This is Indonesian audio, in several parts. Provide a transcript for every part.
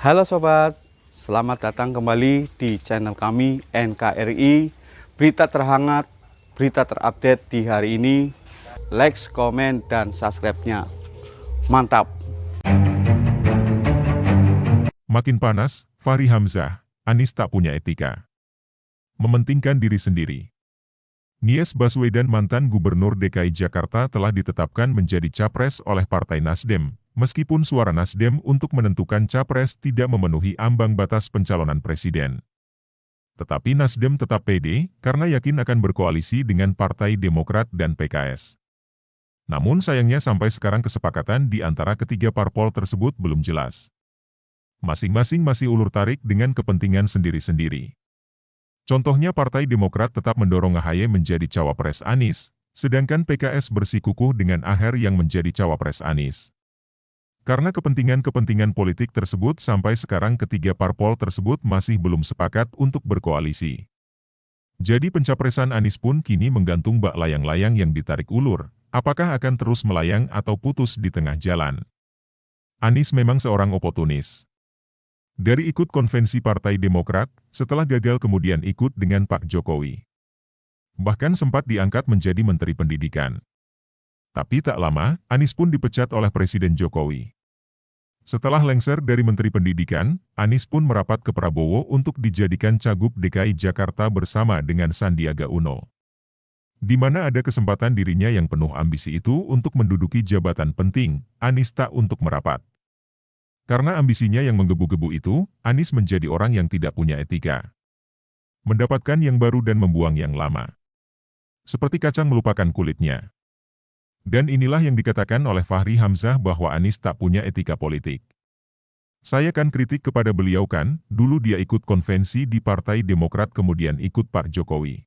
Halo sobat, selamat datang kembali di channel kami NKRI. Berita terhangat, berita terupdate di hari ini. Like, komen, dan subscribe-nya. Mantap! Makin panas, Fahri Hamzah, Anies tak punya etika. Mementingkan diri sendiri. Anies Baswedan mantan Gubernur DKI Jakarta telah ditetapkan menjadi capres oleh Partai Nasdem, meskipun suara Nasdem untuk menentukan capres tidak memenuhi ambang batas pencalonan presiden. Tetapi Nasdem tetap pede karena yakin akan berkoalisi dengan Partai Demokrat dan PKS. Namun sayangnya sampai sekarang kesepakatan di antara ketiga parpol tersebut belum jelas. Masing-masing masih ulur tarik dengan kepentingan sendiri-sendiri. Contohnya Partai Demokrat tetap mendorong AHY menjadi cawapres Anies, sedangkan PKS bersikukuh dengan Aher yang menjadi cawapres Anies. Karena kepentingan-kepentingan politik tersebut sampai sekarang ketiga parpol tersebut masih belum sepakat untuk berkoalisi. Jadi pencapresan Anies pun kini menggantung bak layang-layang yang ditarik ulur, apakah akan terus melayang atau putus di tengah jalan. Anies memang seorang oportunis. Dari ikut konvensi Partai Demokrat, setelah gagal kemudian ikut dengan Pak Jokowi. Bahkan sempat diangkat menjadi Menteri Pendidikan. Tapi tak lama, Anies pun dipecat oleh Presiden Jokowi. Setelah lengser dari Menteri Pendidikan, Anies pun merapat ke Prabowo untuk dijadikan Cagup DKI Jakarta bersama dengan Sandiaga Uno. Di mana ada kesempatan dirinya yang penuh ambisi itu untuk menduduki jabatan penting, Anies tak untuk merapat. Karena ambisinya yang menggebu-gebu itu, Anies menjadi orang yang tidak punya etika. Mendapatkan yang baru dan membuang yang lama. Seperti kacang melupakan kulitnya. Dan inilah yang dikatakan oleh Fahri Hamzah bahwa Anies tak punya etika politik. Saya kan kritik kepada beliau kan, dulu dia ikut konvensi di Partai Demokrat kemudian ikut Pak Jokowi.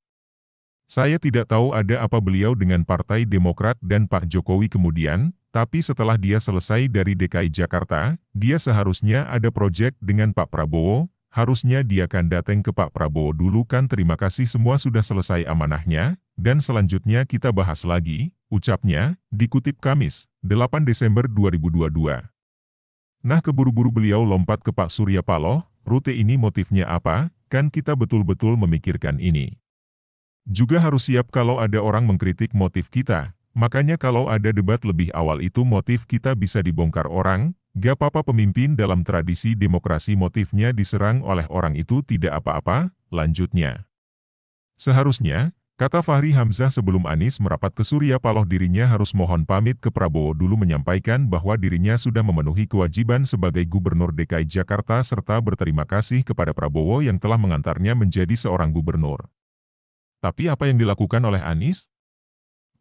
Saya tidak tahu ada apa beliau dengan Partai Demokrat dan Pak Jokowi kemudian, tapi setelah dia selesai dari DKI Jakarta, dia seharusnya ada proyek dengan Pak Prabowo, harusnya dia kan datang ke Pak Prabowo dulu kan terima kasih semua sudah selesai amanahnya, dan selanjutnya kita bahas lagi, ucapnya, dikutip Kamis, 8 Desember 2022. Nah keburu-buru beliau lompat ke Pak Surya Paloh, rute ini motifnya apa, kan kita betul-betul memikirkan ini. Juga harus siap kalau ada orang mengkritik motif kita, makanya kalau ada debat lebih awal itu motif kita bisa dibongkar orang, gak apa-apa pemimpin dalam tradisi demokrasi motifnya diserang oleh orang itu tidak apa-apa, lanjutnya. Seharusnya, kata Fahri Hamzah sebelum Anies merapat ke Surya Paloh dirinya harus mohon pamit ke Prabowo dulu menyampaikan bahwa dirinya sudah memenuhi kewajiban sebagai Gubernur DKI Jakarta serta berterima kasih kepada Prabowo yang telah mengantarnya menjadi seorang gubernur. Tapi apa yang dilakukan oleh Anies?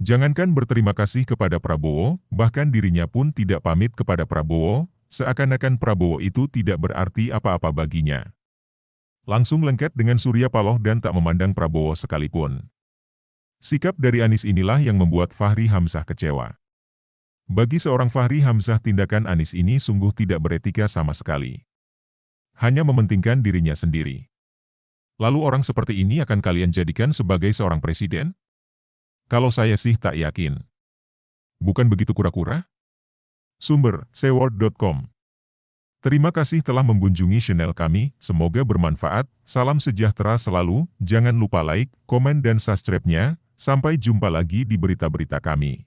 Jangankan berterima kasih kepada Prabowo, bahkan dirinya pun tidak pamit kepada Prabowo, seakan-akan Prabowo itu tidak berarti apa-apa baginya. Langsung lengket dengan Surya Paloh dan tak memandang Prabowo sekalipun. Sikap dari Anies inilah yang membuat Fahri Hamzah kecewa. Bagi seorang Fahri Hamzah tindakan Anies ini sungguh tidak beretika sama sekali. Hanya mementingkan dirinya sendiri. Lalu orang seperti ini akan kalian jadikan sebagai seorang presiden? Kalau saya sih tak yakin. Bukan begitu kura-kura? Sumber, seword.com. Terima kasih telah mengunjungi channel kami, semoga bermanfaat, salam sejahtera selalu, jangan lupa like, komen dan subscribe-nya, sampai jumpa lagi di berita-berita kami.